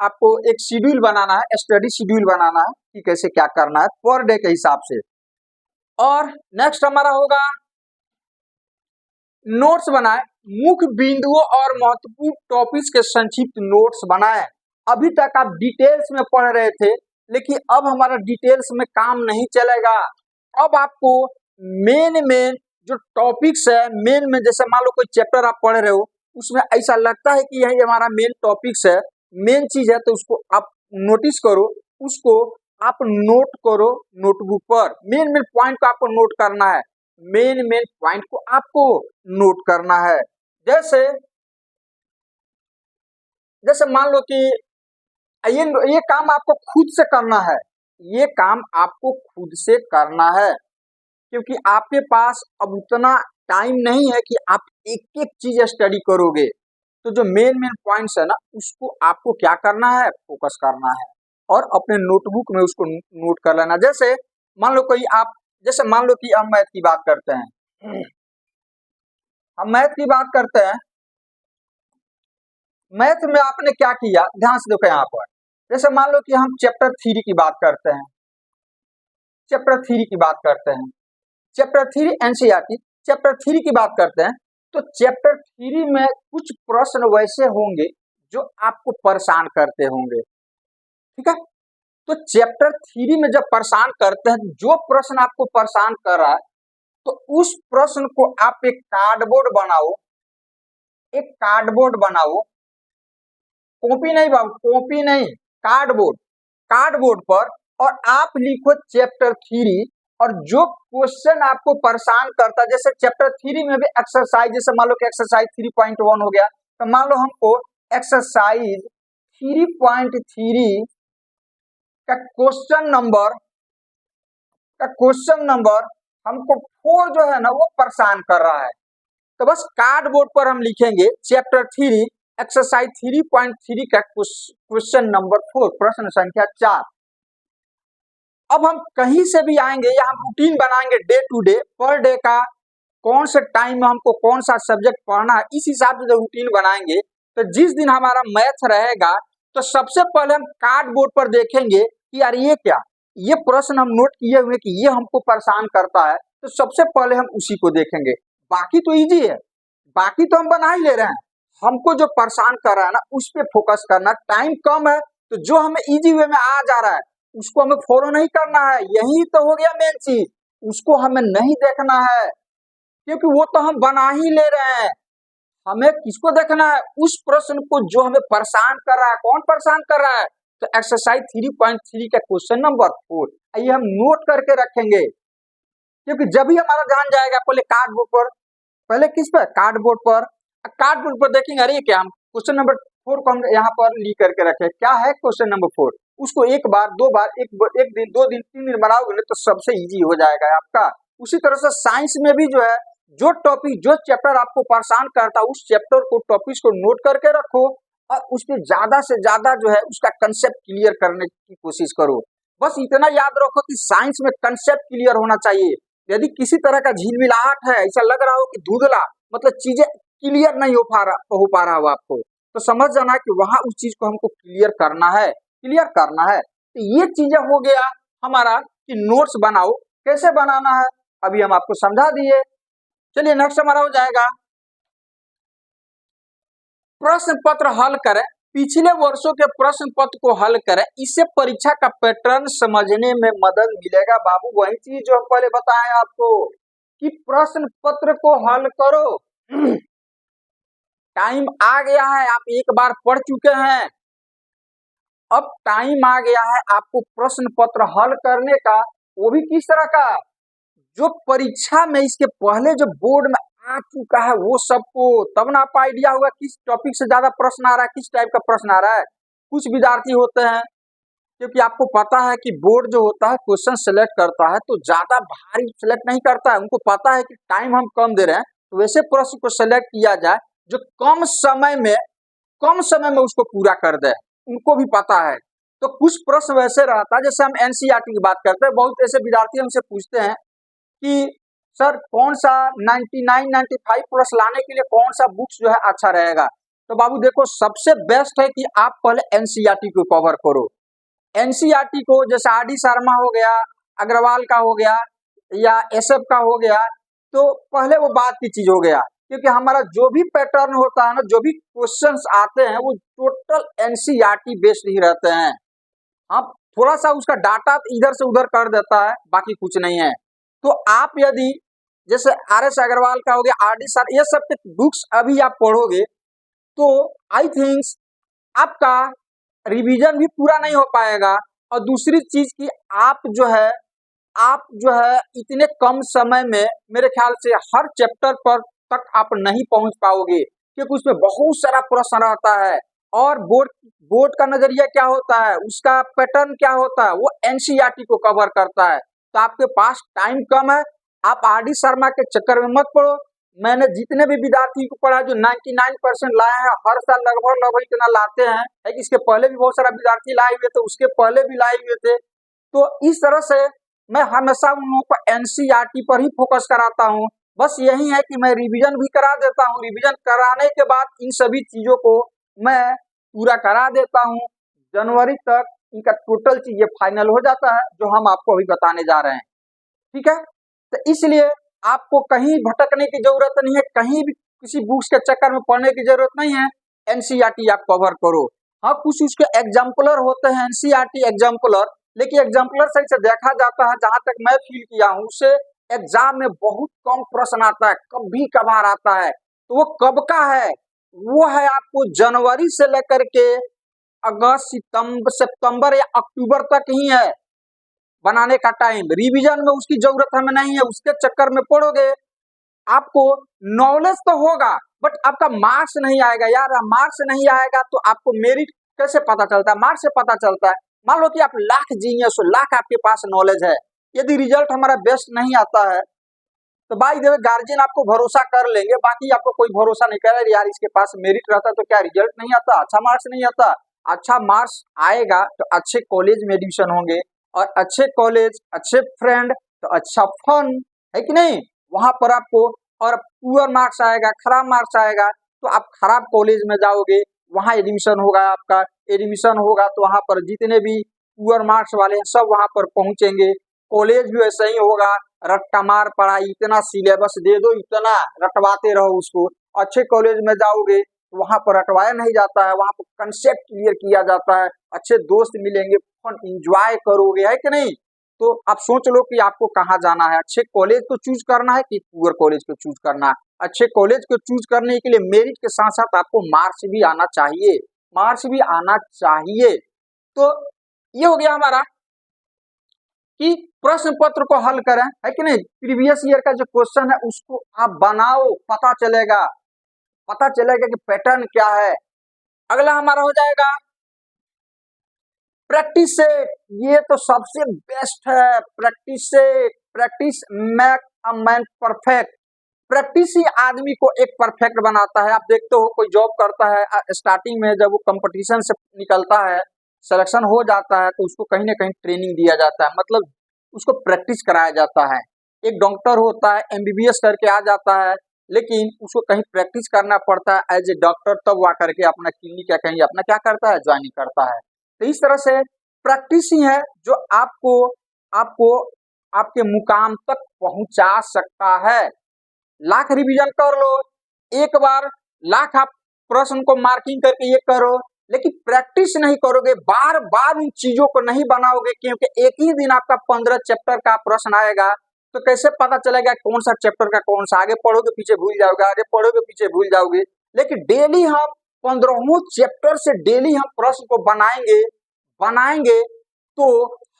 आपको एक शेड्यूल बनाना है, स्टडी शेड्यूल बनाना है कि कैसे क्या करना है पर डे के हिसाब से। और नेक्स्ट हमारा होगा नोट्स बनाए, मुख्य बिंदुओं और महत्वपूर्ण टॉपिक्स के संक्षिप्त नोट्स बनाए। अभी तक आप डिटेल्स में पढ़ रहे थे, लेकिन अब हमारा डिटेल्स में काम नहीं चलेगा। अब आपको मेन जो टॉपिक्स है, मेन में जैसे मान लो कोई चैप्टर आप पढ़ रहे हो, उसमें ऐसा लगता है कि यही हमारा मेन टॉपिक्स है, मेन चीज है, तो उसको आप नोटिस करो, उसको आप नोट करो नोटबुक पर। मेन पॉइंट को आपको नोट करना है, मेन पॉइंट को आपको नोट करना है। जैसे मान लो कि ये काम आपको खुद से करना है, ये काम आपको खुद से करना है, क्योंकि आपके पास अब उतना टाइम नहीं है कि आप एक एक चीज स्टडी करोगे। तो जो मेन पॉइंट्स है ना, उसको आपको क्या करना है, फोकस करना है और अपने नोटबुक में उसको नोट कर लेना। जैसे मान लो कि हम मैथ की बात करते हैं, मैथ में आपने क्या किया, ध्यान से देखो यहाँ पर। जैसे मान लो कि हम चैप्टर 3 की बात करते हैं, चैप्टर 3 एनसीईआरटी चैप्टर 3 की बात करते हैं, तो चैप्टर 3 में कुछ प्रश्न वैसे होंगे जो आपको परेशान करते होंगे, ठीक है। तो चैप्टर 3 में जब परेशान करते हैं, जो प्रश्न आपको परेशान कर रहा है, तो उस प्रश्न को आप एक कार्डबोर्ड बनाओ, कॉपी नहीं, कार्डबोर्ड पर, और आप लिखो चैप्टर 3, और जो क्वेश्चन आपको परेशान करता है, जैसे चैप्टर 3 में भी एक्सरसाइज, जैसे मान लो कि एक्सरसाइज 3.1 हो गया, तो मान लो हमको एक्सरसाइज 3.3 का क्वेश्चन नंबर हमको 4 जो है ना वो परेशान कर रहा है। तो बस कार्डबोर्ड पर हम लिखेंगे चैप्टर 3 एक्सरसाइज 3.3 का क्वेश्चन नंबर 4, प्रश्न संख्या 4। अब हम कहीं से भी आएंगे या हम रूटीन बनाएंगे day to day, per day का कौन से टाइम में हमको कौन सा सब्जेक्ट पढ़ना है, इस हिसाब से जो रूटीन बनाएंगे, तो जिस दिन हमारा मैथ रहेगा तो सबसे पहले हम कार्डबोर्ड पर देखेंगे कि यार ये प्रश्न हम नोट किए हुए कि ये हमको परेशान करता है, तो सबसे पहले हम उसी को देखेंगे। बाकी तो इजी है, बाकी तो हम बना ही ले रहे हैं, हमको जो परेशान कर रहा है ना उस पर फोकस करना। टाइम कम है तो जो हमें इजी वे में आ जा रहा है उसको हमें फॉलो नहीं करना है। यही तो हो गया मेन चीज, उसको हमें नहीं देखना है, क्योंकि वो तो हम बना ही ले रहे हैं। हमें किसको देखना है? उस प्रश्न को जो हमें परेशान कर रहा है। कौन परेशान कर रहा है? तो एक्सरसाइज 3.3 का क्वेश्चन नंबर 4, ये हम नोट करके रखेंगे, क्योंकि जब भी हमारा ध्यान जाएगा पहले कार्डबोर्ड पर, पहले किस पर? कार्डबोर्ड पर। कार्डबोर्ड पर देखेंगे, अरे क्या हम क्वेश्चन नंबर 4 को हम यहाँ पर लिख करके रखे, क्या है क्वेश्चन नंबर 4। उसको एक बार, दो बार, एक दिन, 2 दिन, 3 दिन बनाओगे तो सबसे इजी हो जाएगा आपका। उसी तरह से साइंस में भी जो है, जो टॉपिक, जो चैप्टर आपको परेशान करता है, उस चैप्टर को, टॉपिक को नोट करके रखो और उसमें ज्यादा से ज्यादा जो है उसका कंसेप्ट क्लियर करने की कोशिश करो। बस इतना याद रखो कि साइंस में कंसेप्ट क्लियर होना चाहिए। यदि किसी तरह का झिलमिलाहट है, ऐसा लग रहा हो कि धुंधला, मतलब चीजें क्लियर नहीं हो पा रहा हो आपको, तो समझ जाना कि वहां उस चीज को हमको क्लियर करना है, क्लियर करना है। तो ये चीजें हो गया हमारा कि नोट्स बनाओ, कैसे बनाना है अभी हम आपको समझा दिए। चलिए नेक्स्ट हमारा हो जाएगा प्रश्न पत्र हल करें। पिछले वर्षों के प्रश्न पत्र को हल करें, इससे परीक्षा का पैटर्न समझने में मदद मिलेगा। बाबू वही चीज जो हम पहले बताएं आपको कि प्रश्न पत्र को हल करो। टाइम आ गया है, आप एक बार पढ़ चुके हैं, अब टाइम आ गया है आपको प्रश्न पत्र हल करने का, वो भी किस तरह का, जो परीक्षा में इसके पहले जो बोर्ड में आ चुका है वो सबको, तब ना आपको आइडिया होगा किस टॉपिक से ज्यादा प्रश्न आ रहा है, किस टाइप का प्रश्न आ रहा है। कुछ विद्यार्थी होते हैं, क्योंकि आपको पता है कि बोर्ड जो होता है क्वेश्चन सेलेक्ट करता है तो ज्यादा भारी सेलेक्ट नहीं करता है, उनको पता है कि टाइम हम कम दे रहे हैं, तो वैसे प्रश्न को सेलेक्ट किया जाए जो कम समय में उसको पूरा कर दे, उनको भी पता है। तो कुछ प्रश्न वैसे रहता है, जैसे हम एनसीईआरटी की बात करते हैं, बहुत ऐसे विद्यार्थी हमसे पूछते हैं कि सर कौन सा 99 95 प्लस लाने के लिए कौन सा बुक्स जो है अच्छा रहेगा। तो बाबू देखो, सबसे बेस्ट है कि आप पहले एनसीईआरटी को कवर करो। एनसीईआरटी को जैसे आरडी शर्मा हो गया, अग्रवाल का हो गया या एसएफ का हो गया, तो पहले वो बात की चीज हो गया, क्योंकि हमारा जो भी पैटर्न होता है ना, जो भी क्वेश्चंस आते हैं वो टोटल एनसीईआरटी बेस्ड ही रहते हैं। आप थोड़ा सा उसका डाटा इधर से उधर कर देता है, बाकी कुछ नहीं है। तो आप यदि जैसे आरएस अग्रवाल का हो गया, आरडी सर, ये सब के बुक्स अभी आप पढ़ोगे तो आई थिंक आपका रिवीजन भी पूरा नहीं हो पाएगा। और दूसरी चीज की आप जो है इतने कम समय में मेरे ख्याल से हर चैप्टर पर तक आप नहीं पहुंच पाओगे, क्योंकि उसमें बहुत सारा प्रश्न रहता है और बोर्ड का नजरिया क्या होता है, उसका पैटर्न क्या होता है, वो एनसीईआरटी को कवर करता है। तो आपके पास टाइम कम है, आप आरडी शर्मा के चक्कर में मत पड़ो। मैंने जितने भी विद्यार्थी को पढ़ा जो 99% लाए हैं, हर साल लगभग इतना लाते हैं, है कि इसके पहले भी बहुत सारा विद्यार्थी लाए हुए थे, उसके पहले भी लाए हुए थे। तो इस तरह से मैं हमेशा उन लोगों को एनसीईआरटी पर ही फोकस कराता हूँ। बस यही है कि मैं रिवीजन भी करा देता हूँ, रिवीजन कराने के बाद इन सभी चीजों को मैं पूरा करा देता हूँ। जनवरी तक इनका टोटल चीज ये फाइनल हो जाता है, जो हम आपको अभी बताने जा रहे हैं। ठीक है, तो इसलिए आपको कहीं भटकने की जरूरत नहीं है, कहीं भी किसी बुक्स के चक्कर में पढ़ने की जरूरत नहीं है। एनसीईआरटी आप कवर करो। हाँ, कुछ उसके एग्जाम्पलर होते हैं एनसीईआरटी एग्जाम्पलर, लेकिन एग्जाम्पलर सही से देखा जाता है, जहां तक मैं फील किया हूं, उससे एग्जाम में बहुत कम प्रश्न आता है, कभी कभार आता है। तो वो कब का है? वो है आपको जनवरी से लेकर के अगस्त, सितंबर या अक्टूबर तक ही है बनाने का टाइम। रिवीजन में उसकी जरूरत हमें नहीं है, उसके चक्कर में पढ़ोगे आपको नॉलेज तो होगा बट आपका मार्क्स नहीं आएगा। यार मार्क्स नहीं आएगा तो आपको मेरिट कैसे पता चलता है? मार्क्स से पता चलता है। मान लो कि आप लाख जीनियस हो, लाख आपके पास नॉलेज है, यदि रिजल्ट हमारा बेस्ट नहीं आता है तो बाई द वे गार्जियन आपको भरोसा कर लेंगे, बाकी आपको कोई भरोसा नहीं करे। यार इसके पास मेरिट रहता तो क्या रिजल्ट नहीं आता, अच्छा मार्क्स नहीं आता। अच्छा मार्क्स आएगा तो अच्छे कॉलेज में एडमिशन होंगे, और अच्छे कॉलेज, अच्छे फ्रेंड, तो अच्छा फन है कि नहीं वहां पर आपको। और पुअर मार्क्स आएगा, खराब मार्क्स आएगा तो आप खराब कॉलेज में जाओगे, वहां एडमिशन होगा आपका। एडमिशन होगा तो वहां पर जितने भी पुअर मार्क्स वाले हैं सब वहां पर पहुंचेंगे। कॉलेज भी वैसे ही होगा, रट्टा मार पढ़ाई, इतना सिलेबस दे दो, इतना रटवाते रहो उसको। अच्छे कॉलेज में जाओगे वहां पर रटवाया नहीं जाता है, वहां पर कंसेप्ट क्लियर किया जाता है, अच्छे दोस्त मिलेंगे, फन इंजॉय करोगे, है कि नहीं। तो आप सोच लो कि आपको कहाँ जाना है, अच्छे कॉलेज को चूज करना है कि पुअर कॉलेज को चूज करना है। अच्छे कॉलेज को चूज करने के लिए मेरिट के साथ साथ आपको मार्क्स भी आना चाहिए, मार्क्स भी आना चाहिए। तो ये हो गया हमारा कि प्रश्न पत्र को हल करें, है कि नहीं। प्रीवियस ईयर का जो क्वेश्चन है उसको आप बनाओ, पता चलेगा कि पैटर्न क्या है। अगला हमारा हो जाएगा प्रैक्टिस सेट। ये तो सबसे बेस्ट है, practice set. Practice make a man perfect. Practice ही आदमी को एक परफेक्ट बनाता है। आप देखते हो कोई जॉब करता है, स्टार्टिंग में जब वो कंपटीशन से निकलता है, सिलेक्शन हो जाता है, तो उसको कहीं ना कहीं ट्रेनिंग दिया जाता है, मतलब उसको प्रैक्टिस कराया जाता है। एक डॉक्टर होता है, एमबीबीएस करके आ जाता है, लेकिन उसको कहीं प्रैक्टिस करना पड़ता है एज ए डॉक्टर, तब वो आकर के अपना क्लिनिक या कहीं अपना क्या करता है, ज्वाइनिंग करता है। तो इस तरह से प्रैक्टिस ही है जो आपको आपको आपके मुकाम तक पहुंचा सकता है। लाख रिवीजन कर लो, एक बार लाख आप प्रश्न को मार्किंग करके ये करो, लेकिन प्रैक्टिस नहीं करोगे, बार बार उन चीजों को नहीं बनाओगे, क्योंकि एक ही दिन आपका 15 चैप्टर का प्रश्न आएगा, तो कैसे पता चलेगा कौन सा चैप्टर का कौन सा। आगे पढ़ोगे पीछे भूल जाओगे, आगे पढ़ोगे पीछे भूल जाओगे। लेकिन डेली हम 15 चैप्टर से डेली हम प्रश्न को बनाएंगे तो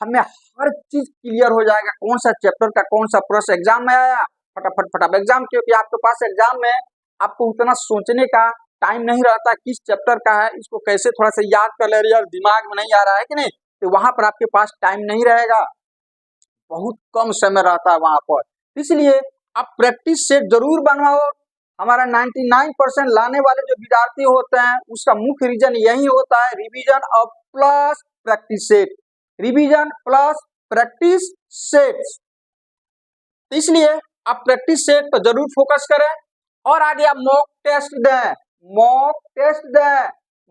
हमें हर चीज क्लियर हो जाएगा, कौन सा चैप्टर का कौन सा प्रश्न एग्जाम में आया, फटाफट एग्जाम, क्योंकि आपके पास एग्जाम में आपको उतना सोचने का टाइम नहीं रहता किस चैप्टर का है, इसको कैसे थोड़ा सा याद कर ले, यार दिमाग में नहीं आ रहा है कि नहीं, तो वहां पर आपके पास टाइम नहीं रहेगा, बहुत कम समय रहता है वहां पर। इसलिए आप प्रैक्टिस सेट जरूर बनवाओ। हमारा 99% लाने वाले जो विद्यार्थी होते हैं उसका मुख्य रीजन यही होता है, रिवीजन और plus practice set, revision plus practice set. तो इसलिए आप प्रैक्टिस सेट पर जरूर फोकस करें और आगे आप मॉक टेस्ट दें।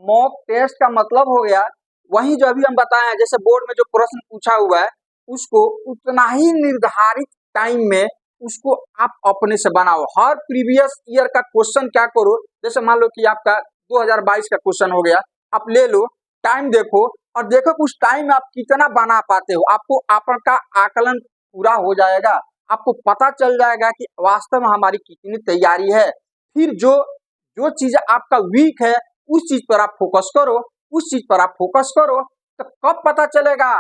मॉक टेस्ट का मतलब हो गया वही जो अभी हम बताए हैं, जैसे बोर्ड में जो प्रश्न पूछा हुआ है उसको उतना ही निर्धारित टाइम में उसको आप अपने से बनाओ। हर प्रीवियस ईयर का क्वेश्चन क्या करो, जैसे मान लो कि आपका 2022 का क्वेश्चन हो गया, आप ले लो, टाइम देखो और देखो उस टाइम में आप कितना बना पाते हो, आपको आपका आकलन पूरा हो जाएगा, आपको पता चल जाएगा कि वास्तव में हमारी कितनी तैयारी है। फिर जो जो चीज आपका वीक है उस चीज पर आप फोकस करो, तो कब पता चलेगा,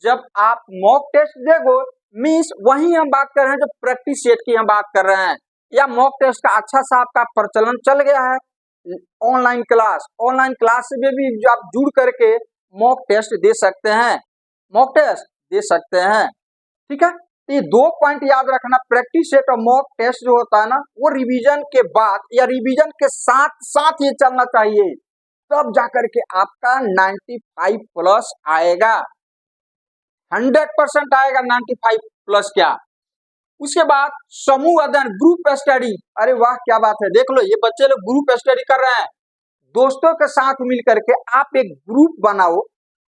जब आप मॉक टेस्ट देखो। मीन्स वही हम बात कर रहे हैं जो प्रैक्टिस सेट की हम बात कर रहे हैं, या मॉक टेस्ट का अच्छा सा आपका प्रचलन चल गया है। ऑनलाइन क्लास में भी जो आप जुड़ करके मॉक टेस्ट दे सकते हैं, ठीक है। तो ये 2 पॉइंट याद रखना, प्रैक्टिस सेट और मॉक टेस्ट जो होता है ना, वो रिवीजन के बाद या रिवीजन के साथ साथ ये चलना चाहिए, तब जाकर के आपका 95 प्लस आएगा, 100% आएगा 95 प्लस। क्या उसके बाद समूह अध्ययन, ग्रुप स्टडी, अरे वाह क्या बात है, देख लो ये बच्चे लोग ग्रुप स्टडी कर रहे हैं। दोस्तों के साथ मिलकर के आप एक ग्रुप बनाओ,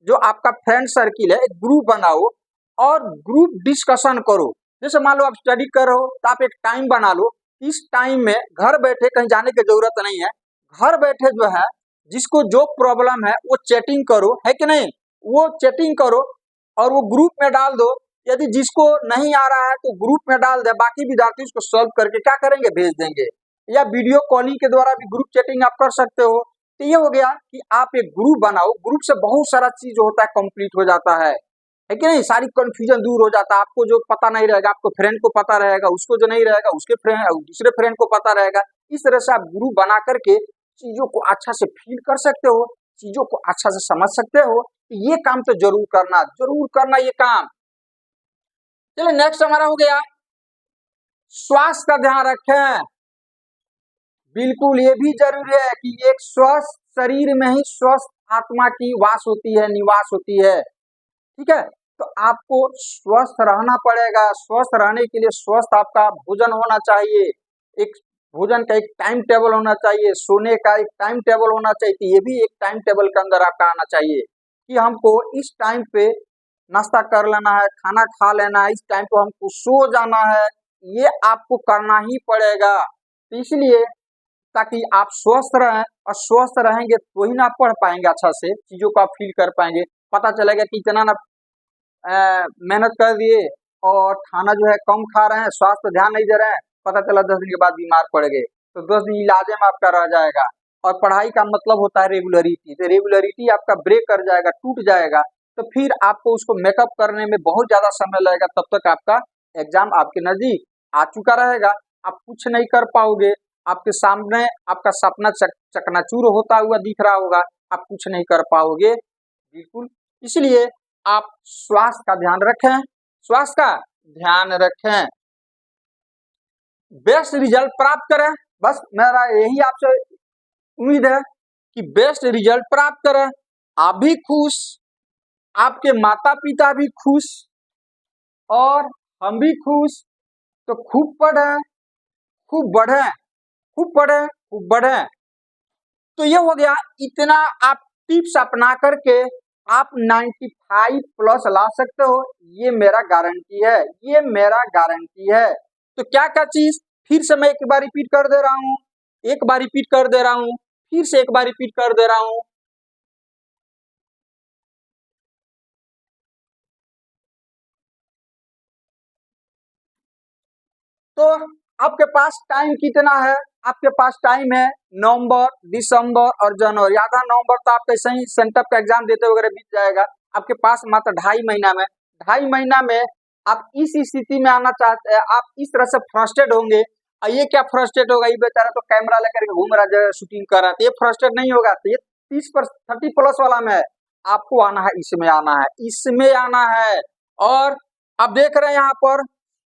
जो आपका फ्रेंड सर्किल है, एक ग्रुप बनाओ और ग्रुप डिस्कशन करो। जैसे मान लो आप स्टडी कर रहे हो तो आप एक टाइम बना लो, इस टाइम में घर बैठे, कहीं जाने की जरूरत नहीं है, घर बैठे जो है जिसको जो प्रॉब्लम है वो चैटिंग करो, है कि नहीं, वो चैटिंग करो और वो ग्रुप में डाल दो। यदि जिसको नहीं आ रहा है तो ग्रुप में डाल दे, बाकी विद्यार्थी उसको सॉल्व करके क्या करेंगे, भेज देंगे। या वीडियो कॉलिंग के द्वारा भी ग्रुप चैटिंग आप कर सकते हो। तो ये हो गया कि आप एक ग्रुप बनाओ, ग्रुप से बहुत सारा चीज होता है कंप्लीट हो जाता है कि नहीं, सारी कंफ्यूजन दूर हो जाता है। आपको जो पता नहीं रहेगा आपको फ्रेंड को पता रहेगा, उसको जो नहीं रहेगा उसके दूसरे फ्रेंड को पता रहेगा। इस तरह से आप ग्रुप बना करके चीजों को अच्छा से फील कर सकते हो, चीजों को अच्छा से समझ सकते हो। ये काम तो जरूर करना ये काम। चलिए नेक्स्ट हमारा हो गया स्वास्थ्य का ध्यान रखें। बिल्कुल ये भी जरूरी है कि एक स्वस्थ शरीर में ही स्वस्थ आत्मा की निवास होती है, ठीक है। तो आपको स्वस्थ रहना पड़ेगा, स्वस्थ रहने के लिए स्वस्थ आपका भोजन होना चाहिए, एक भोजन का एक टाइम टेबल होना चाहिए, सोने का एक टाइम टेबल होना चाहिए। तो ये भी एक टाइम टेबल के अंदर आपका आना चाहिए कि हमको इस टाइम पे नाश्ता कर लेना है, खाना खा लेना है, इस टाइम पे हमको सो जाना है, ये आपको करना ही पड़ेगा। तो इसलिए ताकि आप स्वस्थ रहें, और स्वस्थ रहेंगे तो ही ना पढ़ पाएंगे अच्छा से, चीजों को आप फील कर पाएंगे। पता चलेगा कि इतना ना मेहनत कर दिए और खाना जो है कम खा रहे हैं, स्वास्थ्य पर ध्यान नहीं दे रहे हैं, पता चला 10 दिन के बाद बीमार पड़ गए, तो 10 दिन इलाजे में आपका रह जाएगा। और पढ़ाई का मतलब होता है रेगुलरिटी, तो रेगुलरिटी आपका ब्रेक कर जाएगा, टूट जाएगा, तो फिर आपको उसको मेकअप करने में बहुत ज्यादा समय लगेगा, तब तक आपका एग्जाम आपके नजदीक आ चुका रहेगा, आप कुछ नहीं कर पाओगे, आपके सामने आपका सपना चकनाचूर होता हुआ दिख रहा होगा, आप कुछ नहीं कर पाओगे बिल्कुल। इसलिए आप स्वास्थ्य का ध्यान रखें, स्वास्थ्य का ध्यान रखें, बेस्ट रिजल्ट प्राप्त करें। बस मेरा यही आपसे उम्मीद है कि बेस्ट रिजल्ट प्राप्त करें, आप भी खुश, आपके माता पिता भी खुश, और हम भी खुश। तो खूब पढ़ें, खूब बढ़ें, खूब पढ़ें, खूब बढ़ें। तो ये हो गया, इतना आप टिप्स अपना करके आप 95 प्लस ला सकते हो, ये मेरा गारंटी है, ये मेरा गारंटी है। तो क्या क्या चीज फिर से मैं एक बार रिपीट कर दे रहा हूँ, एक बार रिपीट कर दे रहा हूँ, फिर से एक बार रिपीट कर दे रहा हूँ। तो आपके पास टाइम कितना है? आपके पास टाइम है नवंबर, दिसंबर और जनवरी। आधा नवंबर तो आपका सही सेंटअप का एग्जाम देते वगैरह बीत जाएगा, आपके पास मात्र 2.5 महीना में, 2.5 महीना में आप इस स्थिति में आना चाहते हैं, आप इस तरह से फ्रस्ट्रेट होंगे। और ये क्या फ्रस्ट्रेट होगा, ये बेचारा तो कैमरा लेकर के घूम रहा है, शूटिंग कर रहा है, तो ये फ्रस्ट्रेट नहीं होगा। तो ये 30 प्लस वाला में आपको आना है, इसमें आना है, इसमें आना है। और आप देख रहे हैं यहाँ पर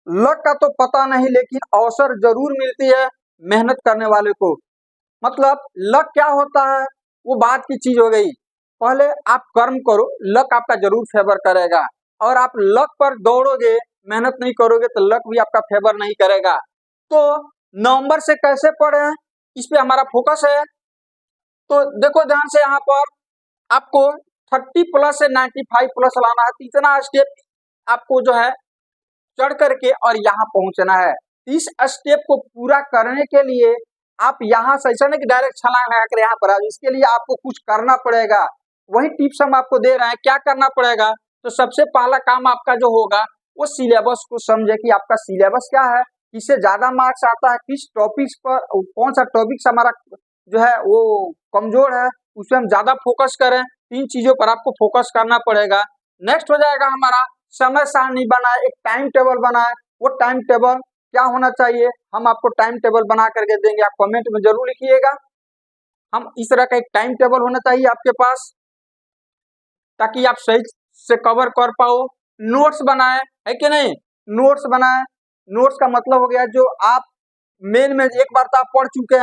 लक का तो पता नहीं, लेकिन अवसर जरूर मिलती है मेहनत करने वाले को। मतलब लक क्या होता है वो बात की चीज हो गई, पहले आप कर्म करो, लक आपका जरूर फेवर करेगा। और आप लक पर दौड़ोगे, मेहनत नहीं करोगे तो लक भी आपका फेवर नहीं करेगा। तो नवंबर से कैसे पढ़े, इस पे हमारा फोकस है। तो देखो ध्यान से, यहाँ पर आपको 30 प्लस से 95 प्लस लाना है, तो इतना स्टेप आपको जो है चढ़ करके और यहाँ पहुंचना है। इस स्टेप को पूरा करने के लिए आप यहाँ से ऐसा नहीं कि डायरेक्ट छलांग लगाकर यहाँ पर आ, इसके लिए आपको कुछ करना पड़ेगा। वही टिप्स हम आपको दे रहे हैं, क्या करना पड़ेगा। तो सबसे पहला काम आपका जो होगा वो सिलेबस को समझे कि आपका सिलेबस क्या है, किससे ज्यादा मार्क्स आता है, किस टॉपिक्स पर, कौन सा टॉपिक्स हमारा जो है वो कमजोर है, उसमें हम ज्यादा फोकस करें। 3 चीजों पर आपको फोकस करना पड़ेगा। नेक्स्ट हो जाएगा हमारा समय सारणी बनाए, एक टाइम टेबल बनाए। वो टाइम टेबल क्या होना चाहिए, हम आपको टाइम टेबल बना करके देंगे, आप कमेंट में जरूर लिखिएगा। हम इस तरह का एक टाइम टेबल होना चाहिए आपके पास, ताकि आप सही से कवर कर पाओ। नोट्स बनाए, है कि नहीं, नोट्स बनाए। नोट्स का मतलब हो गया जो आप मेन में एक बार तो आप पढ़ चुके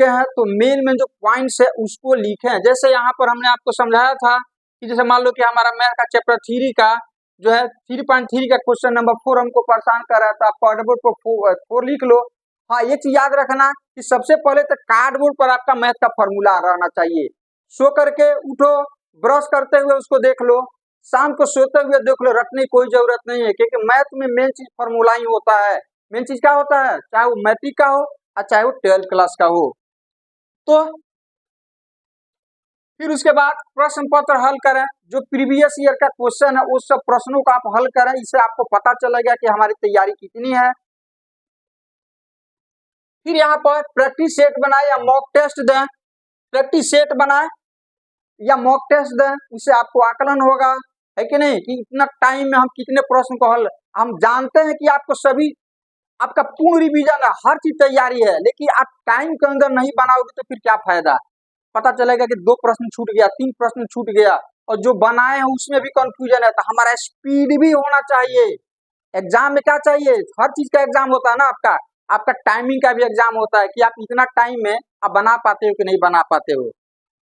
हैं, तो मेन में जो पॉइंट्स है उसको लिखें। जैसे यहाँ पर हमने आपको समझाया था कि जैसे मान लो कि हमारा मैथ का चैप्टर 3 का जो है 3.3 का क्वेश्चन नंबर 4 हमको परेशान कर रहा था, कार्डबोर्ड पर 4 लिख लो। हाँ, ये चीज याद रखना कि सबसे पहले तो कार्डबोर्ड पर आपका मैथ का फॉर्मूला रहना चाहिए। सो करके उठो, ब्रश करते हुए उसको देख लो, शाम को सोते हुए देख लो, रटने की कोई जरूरत नहीं है, क्योंकि मैथ में मेन चीज फॉर्मूला ही होता है। मेन चीज क्या होता है, चाहे वो मैट्रिक का हो और चाहे वो 12th क्लास का हो। तो फिर उसके बाद प्रश्न पत्र हल करें, जो प्रीवियस ईयर का क्वेश्चन है उस सब प्रश्नों को आप हल करें, इससे आपको पता चलेगा कि हमारी तैयारी कितनी है। फिर यहाँ पर प्रैक्टिस सेट बनाए या मॉक टेस्ट दें, प्रैक्टिस सेट बनाए या मॉक टेस्ट दें, उससे आपको आकलन होगा, है कि नहीं, कि इतना टाइम में हम कितने प्रश्न को हल। हम जानते हैं कि आपको सभी, आपका पूर्ण रिवीजन है, हर चीज तैयारी है, लेकिन आप टाइम के अंदर नहीं बनाओगे तो फिर क्या फायदा। पता चलेगा कि 2 प्रश्न छूट गया, 3 प्रश्न छूट गया, और जो बनाए हैं उसमें भी कंफ्यूजन है। तो हमारा स्पीड भी होना चाहिए। एग्जाम में क्या चाहिए, हर चीज का एग्जाम होता है ना, आपका आपका टाइमिंग का भी एग्जाम होता है कि आप इतना टाइम में आप बना पाते हो कि नहीं बना पाते हो।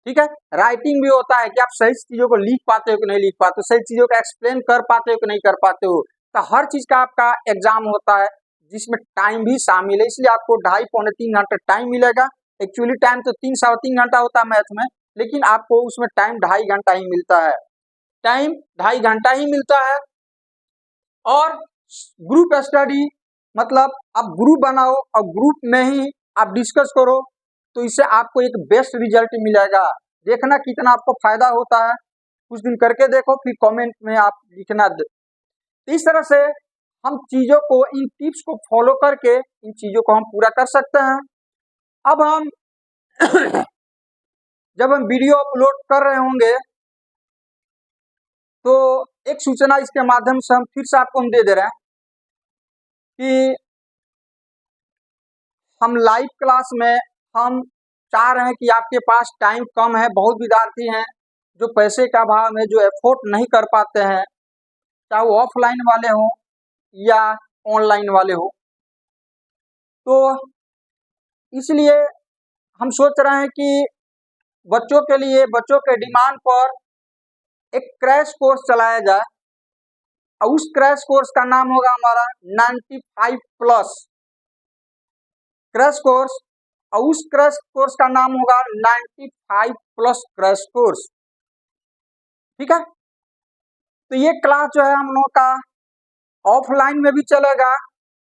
ठीक है, राइटिंग भी होता है कि आप सही चीजों को लिख पाते हो कि नहीं लिख पाते हो, सही चीजों का एक्सप्लेन कर पाते हो कि नहीं कर पाते हो। तो हर चीज का आपका एग्जाम होता है जिसमें टाइम भी शामिल है, इसलिए आपको 2.5-3 घंटे टाइम मिलेगा। एक्चुअली टाइम तो 3-3.25 घंटा होता है मैथ में, लेकिन आपको उसमें टाइम 2.5 घंटा ही मिलता है, टाइम 2.5 घंटा ही मिलता है। और ग्रुप स्टडी, मतलब आप ग्रुप बनाओ और ग्रुप में ही आप डिस्कस करो, तो इससे आपको एक बेस्ट रिजल्ट मिलेगा। देखना कितना आपको फायदा होता है, कुछ दिन करके देखो, फिर कमेंट में आप लिखना। इस तरह से हम चीज़ों को, इन टिप्स को फॉलो करके इन चीज़ों को हम पूरा कर सकते हैं। अब हम जब हम वीडियो अपलोड कर रहे होंगे तो एक सूचना इसके माध्यम से हम फिर से आपको हम दे दे रहे हैं कि हम लाइव क्लास में हम चाह रहे हैं कि आपके पास टाइम कम है, बहुत विद्यार्थी हैं जो पैसे का अभाव में जो एफोर्ड नहीं कर पाते हैं, चाहे वो ऑफलाइन वाले हों या ऑनलाइन वाले हो। तो इसलिए हम सोच रहे हैं कि बच्चों के लिए, बच्चों के डिमांड पर एक क्रैश कोर्स चलाया जाए, और उस क्रैश कोर्स का नाम होगा हमारा 95 प्लस क्रैश कोर्स, और उस क्रैश कोर्स का नाम होगा 95 प्लस क्रैश कोर्स। ठीक है, तो ये क्लास जो है हम लोगों का ऑफलाइन में भी चलेगा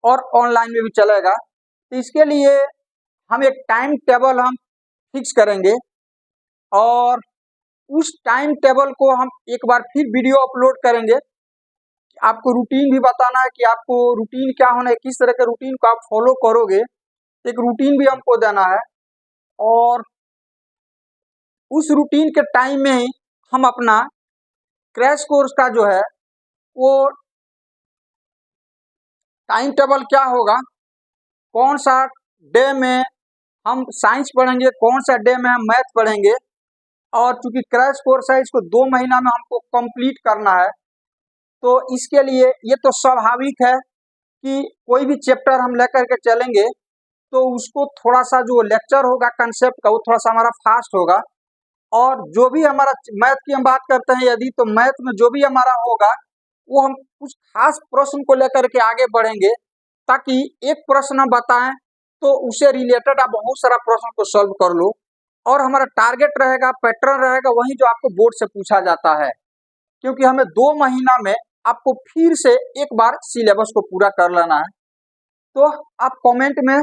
और ऑनलाइन में भी चलेगा। तो इसके लिए हम एक टाइम टेबल हम फिक्स करेंगे, और उस टाइम टेबल को हम एक बार फिर वीडियो अपलोड करेंगे। आपको रूटीन भी बताना है कि आपको रूटीन क्या होना है, किस तरह के रूटीन को आप फॉलो करोगे, एक रूटीन भी हमको देना है। और उस रूटीन के टाइम में ही हम अपना क्रैश कोर्स का जो है वो टाइम टेबल क्या होगा, कौन सा डे में हम साइंस पढ़ेंगे, कौन सा डे में हम मैथ पढ़ेंगे। और चूंकि क्रैश कोर्स है, इसको 2 महीना में हमको कंप्लीट करना है, तो इसके लिए ये तो स्वाभाविक है कि कोई भी चैप्टर हम लेकर के चलेंगे तो उसको थोड़ा सा जो लेक्चर होगा कंसेप्ट का, वो थोड़ा सा हमारा फास्ट होगा। और जो भी हमारा मैथ की हम बात करते हैं यदि, तो मैथ में जो भी हमारा होगा वो हम कुछ खास प्रश्न को लेकर के आगे बढ़ेंगे, ताकि एक प्रश्न हम बताएं तो उससे रिलेटेड आप बहुत सारा प्रश्न को सॉल्व कर लो। और हमारा टारगेट रहेगा, पैटर्न रहेगा वही जो आपको बोर्ड से पूछा जाता है, क्योंकि हमें 2 महीना में आपको फिर से एक बार सिलेबस को पूरा कर लेना है। तो आप कमेंट में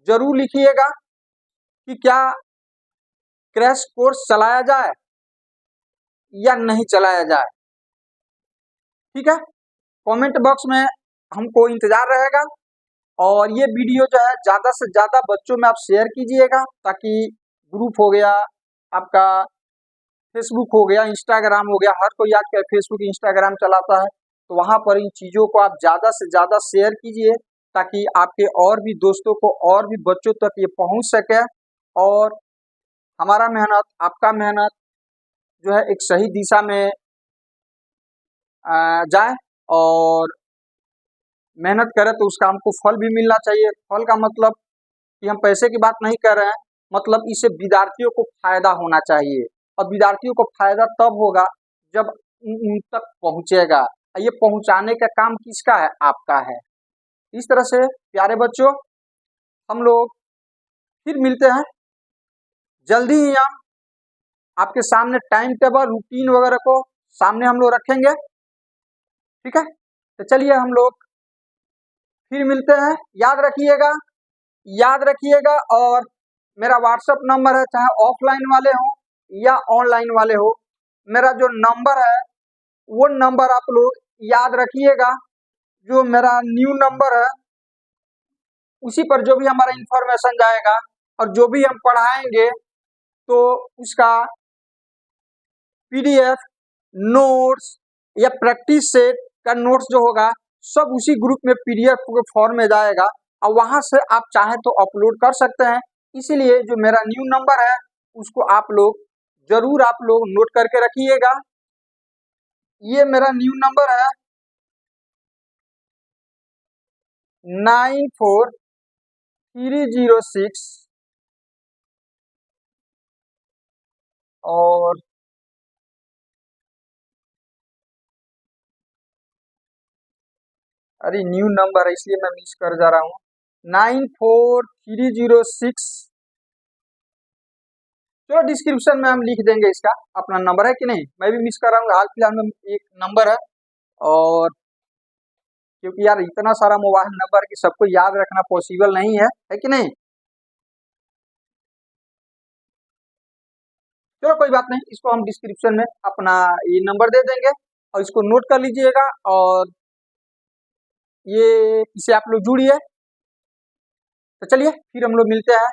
जरूर लिखिएगा कि क्या क्रैश कोर्स चलाया जाए या नहीं चलाया जाए। ठीक है, कमेंट बॉक्स में हमको इंतजार रहेगा। और ये वीडियो जो है ज़्यादा से ज़्यादा बच्चों में आप शेयर कीजिएगा, ताकि ग्रुप हो गया आपका, फेसबुक हो गया, इंस्टाग्राम हो गया, हर कोई आजकल फेसबुक इंस्टाग्राम चलाता है, तो वहाँ पर इन चीज़ों को आप ज़्यादा से ज़्यादा शेयर कीजिए, ताकि आपके और भी दोस्तों को, और भी बच्चों तक ये पहुँच सके, और हमारा मेहनत, आपका मेहनत जो है एक सही दिशा में जाए, और मेहनत करें तो उसका हमको फल भी मिलना चाहिए। फल का मतलब कि हम पैसे की बात नहीं कर रहे हैं, मतलब इससे विद्यार्थियों को फायदा होना चाहिए, और विद्यार्थियों को फायदा तब होगा जब उन तक पहुंचेगा। ये पहुंचाने का काम किसका है? आपका है। इस तरह से प्यारे बच्चों, हम लोग फिर मिलते हैं जल्दी ही। हम आपके सामने टाइम टेबल, रूटीन वगैरह को सामने हम लोग रखेंगे। ठीक है, तो चलिए हम लोग फिर मिलते हैं। याद रखिएगा। और मेरा व्हाट्सएप नंबर है, चाहे ऑफलाइन वाले हो या ऑनलाइन वाले हो, मेरा जो नंबर है वो नंबर आप लोग याद रखिएगा। जो मेरा न्यू नंबर है उसी पर जो भी हमारा इंफॉर्मेशन जाएगा, और जो भी हम पढ़ाएंगे तो उसका PDF, नोट्स या प्रैक्टिस सेट का नोट्स जो होगा सब उसी ग्रुप में PDF के फॉर्म में जाएगा, और वहां से आप चाहें तो अपलोड कर सकते हैं। इसीलिए जो मेरा न्यू नंबर है उसको आप लोग जरूर नोट करके रखिएगा। ये मेरा न्यू नंबर है 94,306 और अरे न्यू नंबर है इसलिए मैं मिस कर जा रहा हूँ। 94,306। चलो डिस्क्रिप्शन में हम लिख देंगे इसका अपना नंबर है कि नहीं, मैं भी मिस कर रहा हूँ। हाल फिलहाल में एक नंबर है, और क्योंकि यार इतना सारा मोबाइल नंबर की सबको याद रखना पॉसिबल नहीं है कि नहीं। चलो कोई बात नहीं, इसको हम डिस्क्रिप्शन में अपना ये नंबर दे देंगे और इसको नोट कर लीजिएगा, और ये इसे आप लोग जुड़िए। तो चलिए फिर हम लोग मिलते हैं।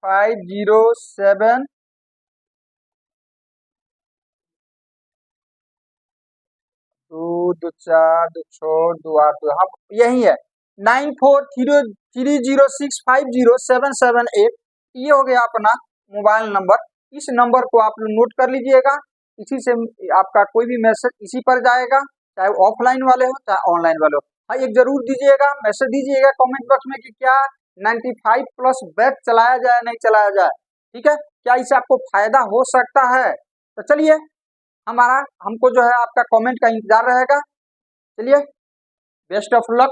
507 2 2 4 2 6 2 8 2, हाँ यही है 943030650778। ये हो गया अपना मोबाइल नंबर। इस नंबर को आप लोग नोट कर लीजिएगा। इसी से आपका कोई भी मैसेज इसी पर जाएगा, चाहे वो ऑफलाइन वाले हो चाहे ऑनलाइन वाले हो। हाँ एक जरूर दीजिएगा, मैसेज दीजिएगा कमेंट बॉक्स में कि क्या 95 प्लस बैच चलाया जाए नहीं चलाया जाए, ठीक है, क्या इससे आपको फायदा हो सकता है। तो चलिए हमको जो है आपका कमेंट का इंतजार रहेगा। चलिए बेस्ट ऑफ लक।